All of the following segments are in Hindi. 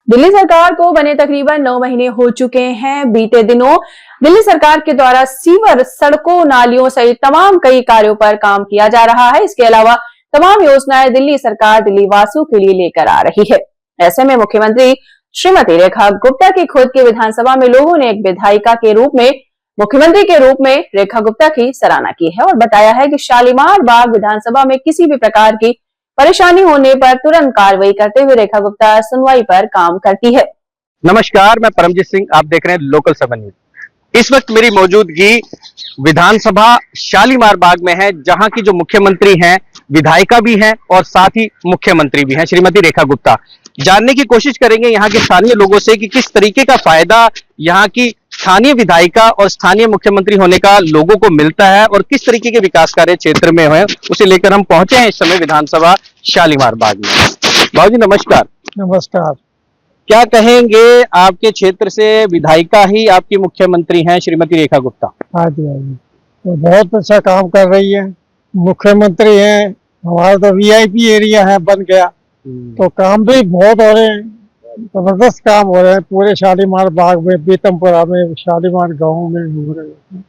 दिल्ली सरकार को बने तकरीबन 9 महीने हो चुके हैं। बीते दिनों दिल्ली सरकार के द्वारा सीवर, सड़कों, नालियों सहित तमाम कई कार्यों पर काम किया जा रहा है। इसके अलावा तमाम योजनाएं दिल्ली सरकार दिल्ली वासियों के लिए लेकर आ रही है। ऐसे में मुख्यमंत्री श्रीमती रेखा गुप्ता की खुद की विधानसभा में लोगों ने एक विधायिका के रूप में मुख्यमंत्री के रूप में रेखा गुप्ता की सराहना की है और बताया है कि शालीमार बाग विधानसभा में किसी भी प्रकार की परेशानी होने पर तुरंत कार्रवाई करते हुए रेखा गुप्ता सुनवाई पर काम करती है। नमस्कार, मैं परमजीत सिंह, आप देख रहे हैं लोकल 7 न्यूज। इस वक्त मेरी मौजूदगी विधानसभा शालीमार बाग में है, जहां की जो मुख्यमंत्री हैं, विधायिका भी हैं और साथ ही मुख्यमंत्री भी हैं, श्रीमती रेखा गुप्ता। जानने की कोशिश करेंगे यहाँ के स्थानीय लोगों से कि किस तरीके का फायदा यहाँ की स्थानीय विधायिका और स्थानीय मुख्यमंत्री होने का लोगों को मिलता है और किस तरीके के विकास कार्य क्षेत्र में है, उसे लेकर हम पहुंचे हैं इस समय विधानसभा शालीमार बाग में। बाबू जी नमस्कार। नमस्कार। क्या कहेंगे, आपके क्षेत्र से विधायिका ही आपकी मुख्यमंत्री हैं श्रीमती रेखा गुप्ता? हाँ जी, तो बहुत अच्छा काम कर रही है। मुख्यमंत्री हैं, हमारा तो वीआईपी एरिया है बन गया, तो काम भी बहुत हो रहे हैं, जबरदस्त काम हो रहे हैं पूरे शालीमार बाग में, पीतमपुरा में, शालीमार गांव में हो रहे हैं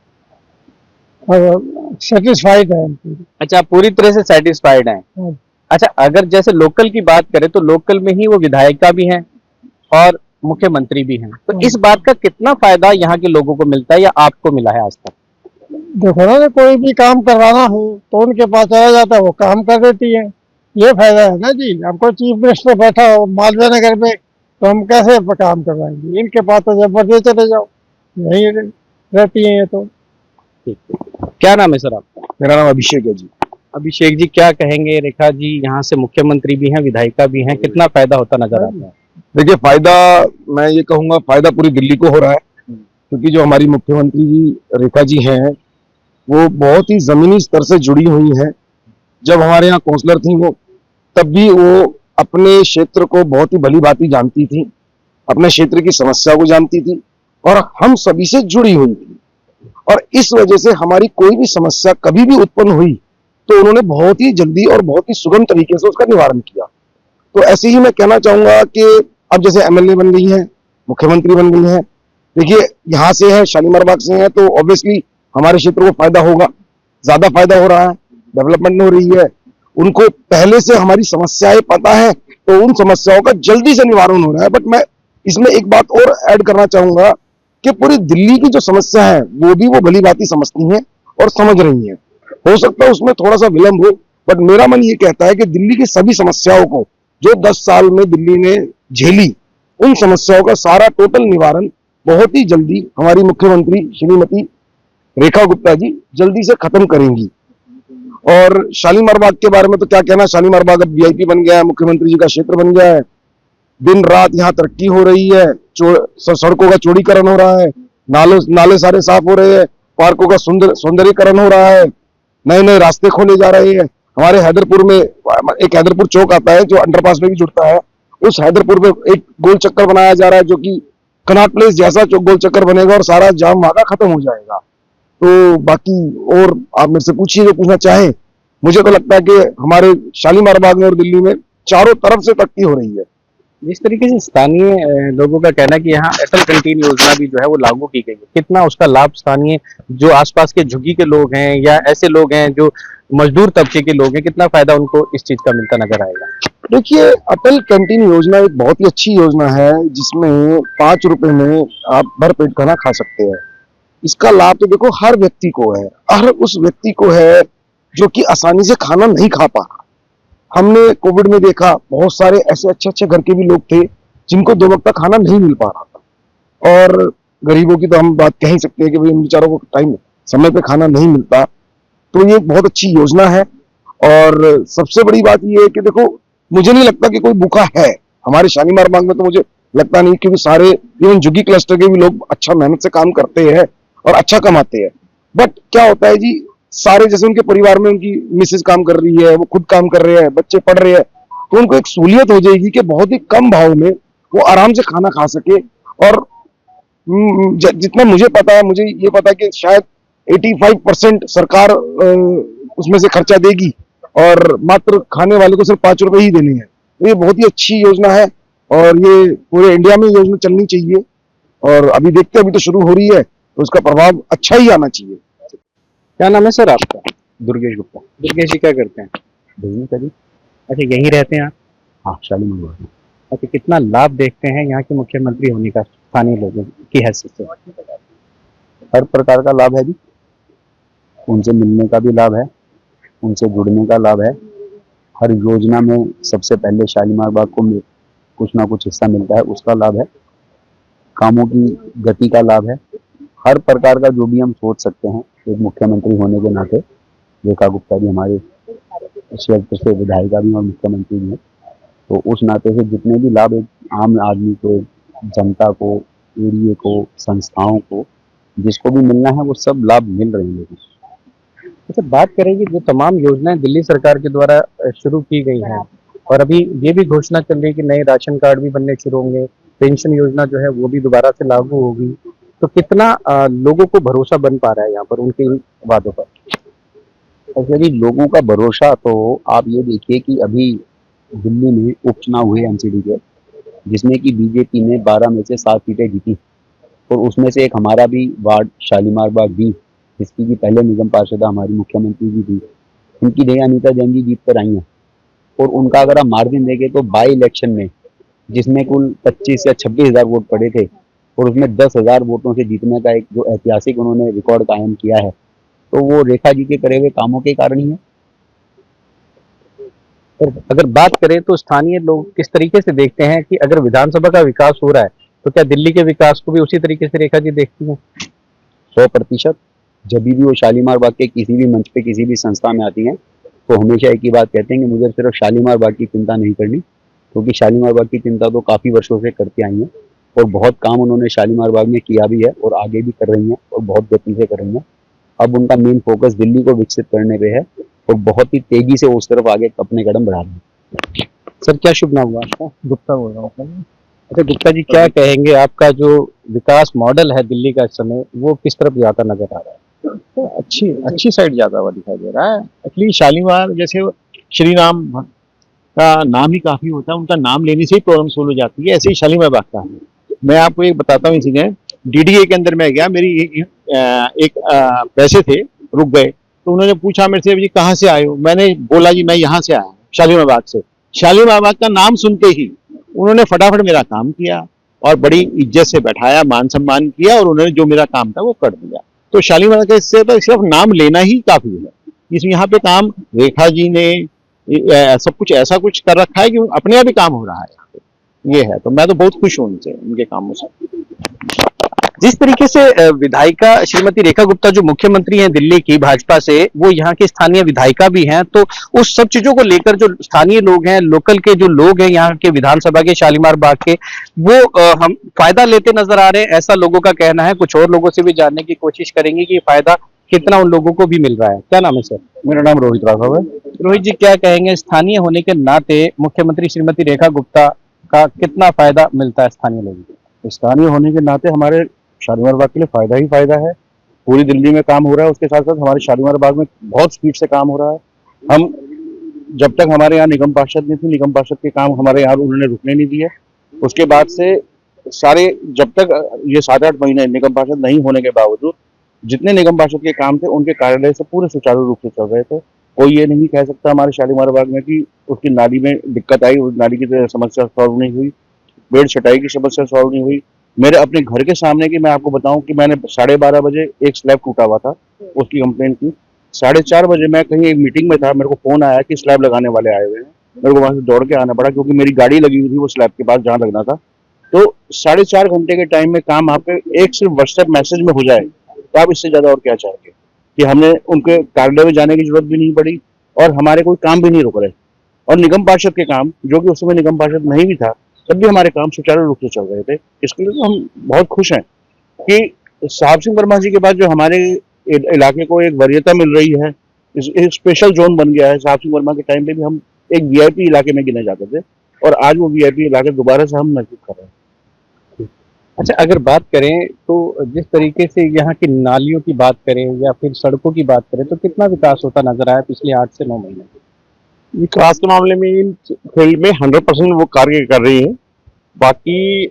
और सेटिस्फाइड है। अच्छा, पूरी तरह से सेटिस्फाइड हैं। अच्छा, अगर जैसे लोकल की बात करें तो लोकल में ही वो विधायिका भी हैं और मुख्यमंत्री भी हैं, तो इस बात का कितना फायदा यहाँ के लोगों को मिलता है या आपको मिला है आज तक? देखो ना, कोई भी काम करवाना हो तो उनके पास चला जाता है, वो काम कर देती है। ये फायदा है ना जी। हमको चीफ मिनिस्टर बैठा हो मालवीय नगर में तो हम कैसे काम करवाएंगे? इनके पास तो जबरदस्त चले जाओ, यही रहती है ये तो। क्या नाम है सर आपका? मेरा नाम अभिषेक है जी। अभिषेक जी, क्या कहेंगे, रेखा जी यहाँ से मुख्यमंत्री भी हैं, विधायिका भी हैं, कितना फायदा होता नजर आता है? देखिए, फायदा मैं ये कहूँगा फायदा पूरी दिल्ली को हो रहा है, क्योंकि जो हमारी मुख्यमंत्री जी रेखा जी हैं वो बहुत ही जमीनी स्तर से जुड़ी हुई हैं। जब हमारे यहाँ काउंसलर थी वो, तब भी वो अपने क्षेत्र को बहुत ही भली भांति जानती थी, अपने क्षेत्र की समस्या को जानती थी और हम सभी से जुड़ी हुई थी। और इस वजह से हमारी कोई भी समस्या कभी भी उत्पन्न हुई तो उन्होंने बहुत ही जल्दी और बहुत ही सुगम तरीके से उसका निवारण किया। तो ऐसे ही मैं कहना चाहूंगा कि अब जैसे एमएलए बन गई है, मुख्यमंत्री बन गई है, देखिए यहाँ से है, शालीमार बाग से है, तो ऑब्वियसली हमारे क्षेत्र को फायदा होगा, ज्यादा फायदा हो रहा है, डेवलपमेंट हो रही है। उनको पहले से हमारी समस्याएं पता है तो उन समस्याओं का जल्दी से निवारण हो रहा है। बट मैं इसमें एक बात और ऐड करना चाहूंगा कि पूरी दिल्ली की जो समस्या है वो भी वो भली भांति समझती हैं और समझ रही हैं। हो सकता है उसमें थोड़ा सा विलंब हो, बट मेरा मन ये कहता है कि दिल्ली की सभी समस्याओं को जो 10 साल में दिल्ली ने झेली, उन समस्याओं का सारा टोटल निवारण बहुत ही जल्दी हमारी मुख्यमंत्री श्रीमती रेखा गुप्ता जी जल्दी से खत्म करेंगी। और शालीमार बाग के बारे में तो क्या कहना, शालीमार बाग अब वीआईपी बन गया है, मुख्यमंत्री जी का क्षेत्र बन गया है। दिन रात यहाँ तरक्की हो रही है, सड़कों का चौड़ीकरण हो रहा है, नाले सारे साफ हो रहे हैं, पार्कों का सौंदर्यीकरण हो रहा है, नए नए रास्ते खोले जा रहे हैं। हमारे हैदरपुर में एक हैदरपुर चौक आता है जो अंडरपास में भी जुड़ता है, उस हैदरपुर में एक गोल चक्कर बनाया जा रहा है जो कि कनॉट प्लेस जैसा गोल चक्कर बनेगा और सारा जाम वहां का खत्म हो जाएगा। तो बाकी और आप मेरे से पूछिए जो पूछना चाहें। मुझे तो लगता है कि हमारे शालीमार बाग में और दिल्ली में चारों तरफ से तरक्की हो रही है। जिस तरीके से स्थानीय लोगों का कहना है कि यहाँ अटल कैंटीन योजना भी जो है वो लागू की गई है, कितना उसका लाभ स्थानीय जो आसपास के झुग्गी के लोग हैं या ऐसे लोग हैं जो मजदूर तबके के लोग हैं, कितना फायदा उनको इस चीज का मिलता नजर आएगा? देखिए, अटल कैंटीन योजना एक बहुत ही अच्छी योजना है जिसमें 5 रुपए में आप भर पेट खाना खा सकते हैं। इसका लाभ तो देखो हर व्यक्ति को है, हर उस व्यक्ति को है जो कि आसानी से खाना नहीं खा पा रहा। हमने कोविड में देखा बहुत सारे ऐसे अच्छे घर के भी लोग थे जिनको 2 वक्त का खाना नहीं मिल पा रहा था, और गरीबों की तो हम बात कह ही सकते हैं कि भाई उन बेचारों को टाइम समय पे खाना नहीं मिलता। तो ये बहुत अच्छी योजना है। और सबसे बड़ी बात ये है कि देखो, मुझे नहीं लगता कि कोई भूखा है हमारे शालीमार बाग में, तो मुझे लगता नहीं, क्योंकि सारे इवन झुग्गी क्लस्टर के भी लोग अच्छा मेहनत से काम करते हैं और अच्छा कमाते हैं। बट क्या होता है जी, सारे जैसे उनके परिवार में उनकी मिसेज काम कर रही है, वो खुद काम कर रहे हैं, बच्चे पढ़ रहे हैं, तो उनको एक सहूलियत हो जाएगी कि बहुत ही कम भाव में वो आराम से खाना खा सके। और जितना मुझे पता है, मुझे ये पता है कि शायद 85% सरकार उसमें से खर्चा देगी और मात्र खाने वाले को सिर्फ 5 रुपए ही देने हैं। तो ये बहुत ही अच्छी योजना है और ये पूरे इंडिया में योजना चलनी चाहिए। और अभी देखते हैं, अभी तो शुरू हो रही है, तो उसका प्रभाव अच्छा ही आना चाहिए। क्या नाम है सर आपका? दुर्गेश गुप्ता। दुर्गेश जी क्या करते हैं? बिजनेस है जी। अच्छा, यहीं रहते हैं आप? हाँ, शालीमार बाग में। अच्छा, कितना लाभ देखते हैं यहाँ के मुख्यमंत्री होने का स्थानीय लोगों की हैसियत से? हर प्रकार का लाभ है जी। उनसे मिलने का भी लाभ है, उनसे जुड़ने का लाभ है। हर योजना में सबसे पहले शालीमार बाग को कुछ ना कुछ हिस्सा मिलता है, उसका लाभ है। कामों की गति का लाभ है। हर प्रकार का जो भी हम सोच सकते हैं एक मुख्यमंत्री होने के नाते। रेखा गुप्ता जी हमारे क्षेत्र से विधायिका भी और मुख्यमंत्री भी हैं, तो उस नाते से जितने भी लाभ एक आम आदमी को, जनता को, एरिए को, संस्थाओं को, जिसको भी मिलना है वो सब लाभ मिल रहे हैं लोगों को। अच्छा, बात करेंगे जो तमाम योजनाएं दिल्ली सरकार के द्वारा शुरू की गई हैं, और अभी ये भी घोषणा चल रही है कि नए राशन कार्ड भी बनने शुरू होंगे, पेंशन योजना जो है वो भी दोबारा से लागू होगी, तो कितना लोगों को भरोसा बन पा रहा है यहाँ पर उनके इन वादों पर? ऐसे भी लोगों का भरोसा, तो आप ये देखिए कि अभी दिल्ली में उपचुनाव हुए एनसीडी के, जिसमें कि बीजेपी ने 12 में से 7 सीटें जीती, और उसमें से एक हमारा भी वार्ड शालीमार बाग भी, जिसकी की पहले निगम पार्षद हमारी मुख्यमंत्री जी थी, उनकी नई अनीता जैन जी जीत कर आई हैं। और उनका अगर आप मार्जिन देखें तो बाई इलेक्शन में, जिसमें कुल 25 या 26,000 वोट पड़े थे, और उसमें 10,000 वोटों से जीतने का एक जो ऐतिहासिक उन्होंने रिकॉर्ड कायम किया है, तो वो रेखा जी के करे हुए कामों के कारण ही है। और अगर बात करें तो स्थानीय लोग किस तरीके से देखते हैं कि अगर विधानसभा का विकास हो रहा है तो क्या दिल्ली के विकास को भी उसी तरीके से रेखा जी देखती हैं? 100%। जब भी वो शालीमार बाग के किसी भी मंच पे किसी भी संस्था में आती हैं, तो हमेशा एक ही बात कहते हैं कि मुझे सिर्फ शालीमार बाग की चिंता नहीं करनी, क्योंकि शालीमार बाग की चिंता तो काफ़ी वर्षों से करती आई हैं, और बहुत काम उन्होंने शालीमार बाग में किया भी है और आगे भी कर रही हैं, और बहुत गति से कर रही हैं। अब उनका मेन फोकस दिल्ली को विकसित करने पे है, और बहुत ही तेजी से उस तरफ आगे अपने कदम बढ़ा रहे हैं। सर, क्या शुभ नाम हुआ आपका? गुप्ता बोल रहा हूँ। अच्छा गुप्ता जी, क्या कहेंगे, आपका जो विकास मॉडल है दिल्ली का इस समय, वो किस तरफ जाता नजर आ रहा है? तो अच्छी साइड जाता हुआ दिखाई दे रहा है। एक्चुअली शालीमार जैसे श्री राम का नाम ही काफी होता है, उनका नाम लेने से ही प्रॉब्लम सोल्व हो जाती है, ऐसे ही शालीमार बाग का है। मैं आपको एक बताता हूँ, इसी ने डीडीए के अंदर मैं गया, मेरी एक पैसे थे रुक गए, तो उन्होंने पूछा मेरे से, जी कहाँ से आए हो? मैंने बोला जी मैं यहाँ से आया हूँ, शालीमार बाग से। शालीमार बाग का नाम सुनते ही उन्होंने फटाफट मेरा काम किया और बड़ी इज्जत से बैठाया, मान सम्मान किया, और उन्होंने जो मेरा काम था वो कर दिया। तो शालीमार के इससे तो सिर्फ नाम लेना ही काफी है। इसमें यहाँ पे काम रेखा जी ने सब कुछ ऐसा कुछ कर रखा है कि अपने आप ही काम हो रहा है यहाँ पे। ये है, तो मैं तो बहुत खुश हूँ उनसे, उनके कामों से। जिस तरीके से विधायिका श्रीमती रेखा गुप्ता जो मुख्यमंत्री हैं दिल्ली की भाजपा से, वो यहाँ की स्थानीय विधायिका भी हैं, तो उस सब चीजों को लेकर जो स्थानीय लोग हैं, लोकल के जो लोग हैं यहाँ के विधानसभा के शालीमार बाग के, वो हम फायदा लेते नजर आ रहे हैं, ऐसा लोगों का कहना है। कुछ और लोगों से भी जानने की कोशिश करेंगे कि फायदा कितना उन लोगों को भी मिल रहा है। क्या नाम है सर? मेरा नाम रोहित राघव है। रोहित जी, क्या कहेंगे, स्थानीय होने के नाते मुख्यमंत्री श्रीमती रेखा गुप्ता का कितना फायदा मिलता है स्थानीय लोगों को? स्थानीय होने के नाते हमारे शालीमार बाग के लिए फायदा ही फायदा है। पूरी दिल्ली में काम हो रहा है, उसके साथ साथ हमारे शालीमार बाग में बहुत स्पीड से काम हो रहा है। हम जब तक हमारे यहाँ निगम पार्षद नहीं थी, निगम पार्षद के काम हमारे यहाँ उन्होंने रुकने नहीं दिए। उसके बाद से सारे, जब तक ये 7-8 महीने निगम पार्षद नहीं होने के बावजूद जितने निगम पार्षद के काम थे उनके कार्यालय से पूरे सुचारू रूप से चल रहे थे। कोई ये नहीं कह सकता हमारे शालीमार बाग में कि उसकी नाली में दिक्कत आई, उस नाली की समस्या सॉल्व नहीं हुई, पेड़ छटाई की समस्या सॉल्व नहीं हुई। मेरे अपने घर के सामने की मैं आपको बताऊं कि मैंने 12:30 बजे एक स्लैब टूटा हुआ था, उसकी कंप्लेंट की। 4:30 बजे मैं कहीं एक मीटिंग में था, मेरे को फोन आया कि स्लैब लगाने वाले आए हुए हैं। मेरे को वहां से दौड़ के आना पड़ा, क्योंकि मेरी गाड़ी लगी हुई थी वो स्लैब के पास जहाँ लगना था। तो 4.5 घंटे के टाइम में काम आपके एक सिर्फ व्हाट्सएप मैसेज में हो जाए, तो आप इससे ज्यादा और क्या चाहेंगे? कि हमने उनके कार्यालय में जाने की जरूरत भी नहीं पड़ी, और हमारे कोई काम भी नहीं रुक रहे। और निगम पार्षद के काम, जो कि उस समय निगम पार्षद नहीं भी था, तब भी हमारे काम सुचारू रूप से चल रहे थे। इसके लिए तो हम बहुत खुश हैं कि साहब सिंह वर्मा जी के बाद जो हमारे इलाके को एक वरीयता मिल रही है, एक स्पेशल जोन बन गया है। साहब सिंह वर्मा के टाइम पे भी हम एक वीआईपी इलाके में गिने जाते थे, और आज वो वीआईपी इलाके दोबारा से हम महसूस कर रहे हैं। अच्छा, अगर बात करें तो जिस तरीके से यहाँ की नालियों की बात करें या फिर सड़कों की बात करें, तो कितना विकास होता नजर आया पिछले 8 से 9 महीने? विकास के मामले में इन फील्ड में 100% वो कार्य कर रही है। बाकी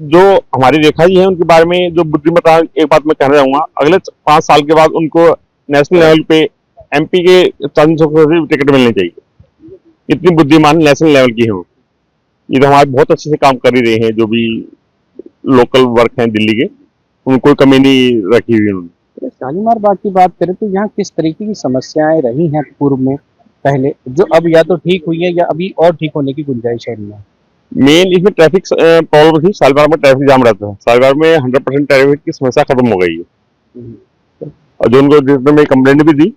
जो हमारी रेखा जी है उनके बारे में जो बुद्धिमत्ता, एक बात मैं कहना चाहूंगा, अगले 5 साल के बाद उनको नेशनल लेवल पे एमपी के से टिकट मिलनी चाहिए। इतनी बुद्धिमान नेशनल लेवल की है वो। ये तो हमारे बहुत अच्छे से काम कर ही रहे हैं, जो भी लोकल वर्क हैं दिल्ली के, उनको कमी नहीं रखी हुई उन्होंने। शालीमार बाग की बात करें तो यहाँ किस तरीके की समस्याएं रही हैं पूर्व में पहले, जो अब या तो ठीक हुई है या अभी और ठीक होने की गुंजाइश है इनमें? मेन इसमें ट्रैफिक प्रॉब्लम थी। शालीमार में ट्रैफिक जाम रहता है। शालीमार में 100% ट्रैफिक की समस्या खत्म हो गई है। और जो उनको में कंप्लेंट भी दी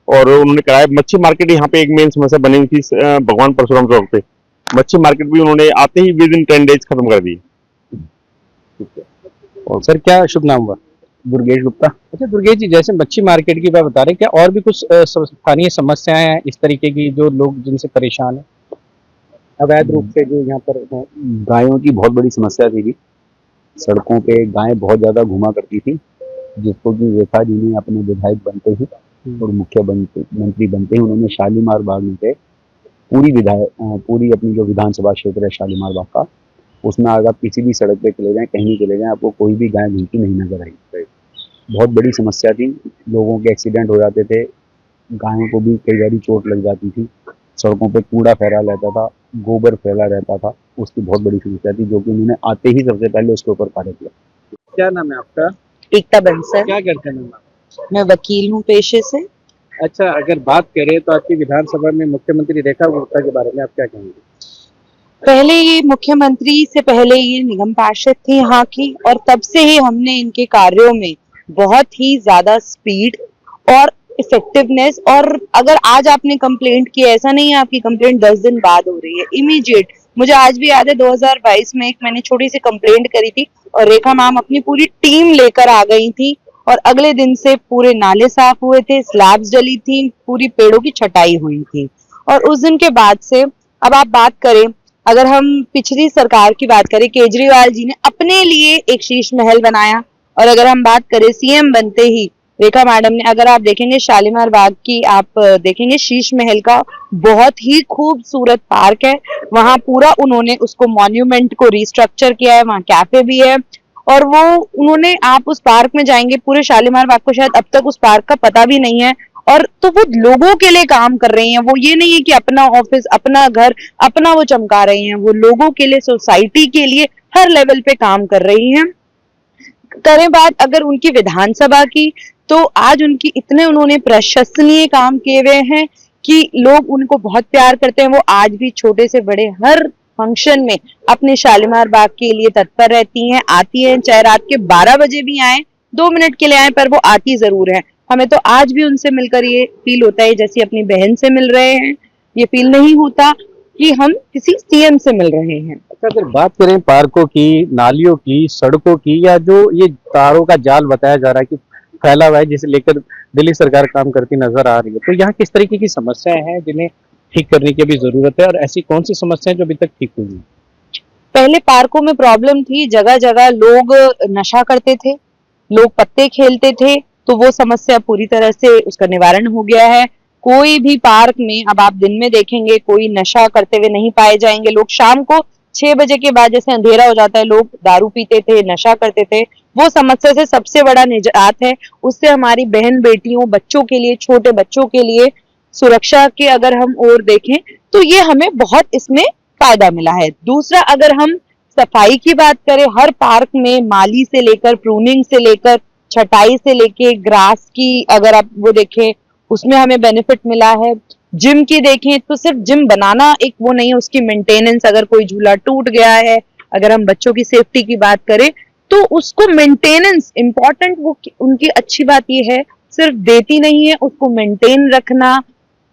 और उन्होंने कराया। मच्छी मार्केट यहाँ पे एक मेन समस्या बनी हुई थी भगवान परशुराम चौक पे। मच्छी मार्केट भी उन्होंने आते ही विद इन 10 डेज खत्म कर दी। और सर क्या शुभ नाम हुआ? दुर्गेश गुप्ता। अच्छा दुर्गेश जी, जैसे मच्छी मार्केट की बात बता रहे हैं, क्या और भी कुछ स्थानीय समस्याएं हैं इस तरीके की जो लोग जिनसे परेशान है अवैध रूप से जो यहाँ पर हैं? गायों की बहुत बड़ी समस्या थी। सड़कों पे गायें बहुत ज्यादा घुमा करती थी, जिसको कि रेखा जी ने अपने विधायक बनते ही और मुख्यमंत्री बनते ही उन्होंने शालीमार बाग में से पूरी अपनी जो विधानसभा क्षेत्र है शालीमार बाग का, उसमें अगर आप किसी भी सड़क पे चले जाएं, कहीं चले जाएं, आपको कोई भी गाय घूमती नहीं नजर आएगी। बहुत बड़ी समस्या थी। लोगों के एक्सीडेंट हो जाते थे, गायों को भी कई बार चोट लग जाती थी। सड़कों पे कूड़ा फैला रहता था, गोबर फैला रहता था, उसकी बहुत बड़ी समस्या थी, जो कि उन्होंने आते ही सबसे पहले उसके ऊपर कार्य किया। क्या नाम है आपका? एकता बंसल। क्या करते हैं मैम आप? मैं वकील हूँ पेशे से। अच्छा, अगर बात करें तो आपकी विधानसभा में मुख्यमंत्री रेखा गुप्ता के बारे में आप क्या कहेंगे? पहले ये मुख्यमंत्री से पहले ये निगम पार्षद थी यहाँ की, और तब से ही हमने इनके कार्यों में बहुत ही ज्यादा स्पीड और इफेक्टिवनेस, और अगर आज आपने कंप्लेंट की, ऐसा नहीं है आपकी कंप्लेंट 10 दिन बाद हो रही है, इमीडिएट। मुझे आज भी याद है 2022 में एक मैंने छोटी सी कंप्लेंट करी थी और रेखा मैम अपनी पूरी टीम लेकर आ गई थी, और अगले दिन से पूरे नाले साफ हुए थे, स्लैब्स डली थी, पूरी पेड़ों की छटाई हुई थी। और उस दिन के बाद से अब आप बात करें, अगर हम पिछली सरकार की बात करें, केजरीवाल जी ने अपने लिए एक शीश महल बनाया, और अगर हम बात करें सीएम बनते ही रेखा मैडम ने, अगर आप देखेंगे शालीमार बाग की, आप देखेंगे शीश महल का बहुत ही खूबसूरत पार्क है, वहां पूरा उन्होंने उसको मॉन्यूमेंट को रिस्ट्रक्चर किया है, वहां कैफे भी है, और वो उन्होंने, आप उस पार्क में जाएंगे, पूरे शालीमार बाग को शायद अब तक उस पार्क का पता भी नहीं है, और तो वो लोगों के लिए काम कर रही हैं। वो ये नहीं है कि अपना ऑफिस, अपना घर, अपना वो चमका रही हैं, वो लोगों के लिए, सोसाइटी के लिए हर लेवल पे काम कर रही हैं। करें बात अगर उनकी विधानसभा की, तो आज उनकी इतने उन्होंने प्रशंसनीय काम किए हुए हैं कि लोग उनको बहुत प्यार करते हैं। वो आज भी छोटे से बड़े हर फंक्शन में अपने शालीमार बाग के लिए तत्पर रहती हैं, आती हैं, चाहे रात के 12 बजे भी आए, 2 मिनट के लिए आए, पर वो आती जरूर है। हमें तो आज भी उनसे मिलकर ये फील होता है जैसे अपनी बहन से मिल रहे हैं। ये फील नहीं होता कि हम किसी सीएम से मिल रहे हैं। अच्छा, अगर बात करें पार्कों की, नालियों की, सड़कों की, या जो ये तारों का जाल बताया जा रहा है कि फैला हुआ है, जिसे लेकर दिल्ली सरकार काम करती नजर आ रही है, तो यहाँ किस तरीके की समस्याएं हैं जिन्हें ठीक करने की भी जरूरत है, और ऐसी कौन सी समस्याएं जो अभी तक ठीक हुई? पहले पार्कों में प्रॉब्लम थी, जगह जगह लोग नशा करते थे, लोग पत्ते खेलते थे, तो वो समस्या पूरी तरह से उसका निवारण हो गया है। कोई भी पार्क में अब आप दिन में देखेंगे कोई नशा करते हुए नहीं पाए जाएंगे। लोग शाम को 6 बजे के बाद, जैसे अंधेरा हो जाता है, लोग दारू पीते थे, नशा करते थे, वो समस्या से सबसे बड़ा निजात है। उससे हमारी बहन बेटियों, बच्चों के लिए, छोटे बच्चों के लिए सुरक्षा के अगर हम और देखें तो ये हमें बहुत इसमें फायदा मिला है। दूसरा, अगर हम सफाई की बात करें, हर पार्क में माली से लेकर, प्रूनिंग से लेकर, छटाई से लेके, ग्रास की अगर आप वो देखें, उसमें हमें बेनिफिट मिला है। जिम की देखें तो सिर्फ जिम बनाना एक वो नहीं है, उसकी मेंटेनेंस, अगर कोई झूला टूट गया है, अगर हम बच्चों की सेफ्टी की बात करें तो उसको मेंटेनेंस इम्पोर्टेंट, वो उनकी अच्छी बात ये है, सिर्फ देती नहीं है, उसको मेंटेन रखना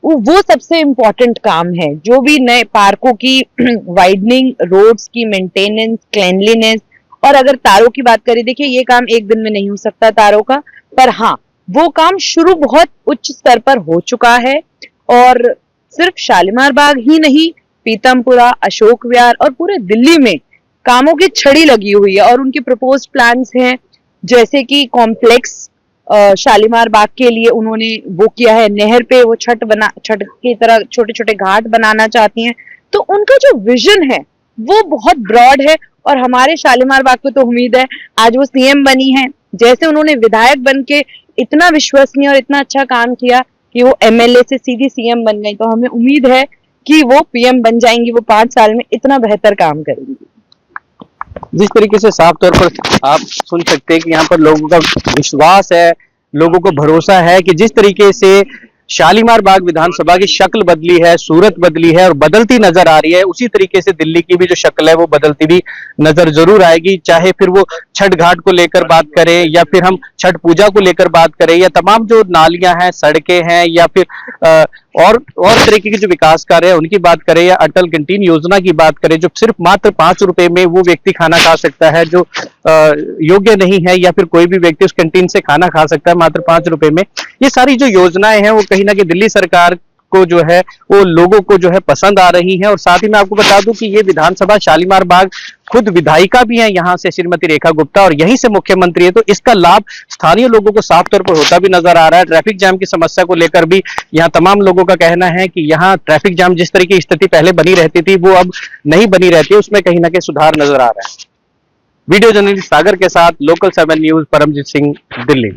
वो सबसे इम्पोर्टेंट काम है। जो भी नए पार्कों की वाइडनिंग, रोड्स की मेंटेनेंस, क्लीनलीनेस, और अगर तारों की बात करें, देखिए ये काम एक दिन में नहीं हो सकता तारों का, पर हाँ वो काम शुरू बहुत उच्च स्तर पर हो चुका है। और सिर्फ शालीमार बाग ही नहीं, पीतमपुरा, अशोक विहार और पूरे दिल्ली में कामों की छड़ी लगी हुई है, और उनके प्रपोज्ड प्लान्स हैं, जैसे कि कॉम्प्लेक्स शालीमार बाग के लिए उन्होंने वो किया है, नहर पे वो छत की तरह छोटे छोटे घाट बनाना चाहती हैं। तो उनका जो विजन है वो बहुत ब्रॉड है। और हमारे शालीमार बाग को तो उम्मीद है, आज वो सीएम बनी है, जैसे उन्होंने विधायक बन के इतना विश्वसनीय और इतना अच्छा काम किया कि वो एमएलए से सीधी सीएम बन गई, तो हमें उम्मीद है कि वो पीएम बन जाएंगी, वो 5 साल में इतना बेहतर काम करेंगी। जिस तरीके से साफ तौर पर आप सुन सकते हैं कि यहाँ पर लोगों का विश्वास है, लोगों को भरोसा है कि जिस तरीके से शालीमार बाग विधानसभा की शक्ल बदली है, सूरत बदली है और बदलती नजर आ रही है, उसी तरीके से दिल्ली की भी जो शक्ल है वो बदलती भी नजर जरूर आएगी। चाहे फिर वो छठ घाट को लेकर बात करें या फिर हम छठ पूजा को लेकर बात करें या तमाम जो नालियां हैं, सड़कें हैं या फिर और तरीके के जो विकास कार्य है उनकी बात करें या अटल कैंटीन योजना की बात करें, जो सिर्फ मात्र 5 रुपए में वो व्यक्ति खाना खा सकता है जो योग्य नहीं है, या फिर कोई भी व्यक्ति उस कैंटीन से खाना खा सकता है मात्र 5 रुपए में। ये सारी जो योजनाएं हैं वो कहीं ना कहीं दिल्ली सरकार को जो है वो लोगों को जो है पसंद आ रही है। और साथ ही मैं आपको बता दूं कि ये विधानसभा शालीमार बाग खुद विधायिका भी है यहाँ से श्रीमती रेखा गुप्ता, और यहीं से मुख्यमंत्री है, तो इसका लाभ स्थानीय लोगों को साफ तौर पर होता भी नजर आ रहा है। ट्रैफिक जाम की समस्या को लेकर भी यहाँ तमाम लोगों का कहना है कि यहाँ ट्रैफिक जाम जिस तरह की स्थिति पहले बनी रहती थी वो अब नहीं बनी रहती है, उसमें कहीं ना कहीं सुधार नजर आ रहा है। वीडियो जर्नलिस्ट सागर के साथ लोकल 7 न्यूज परमजीत सिंह, दिल्ली।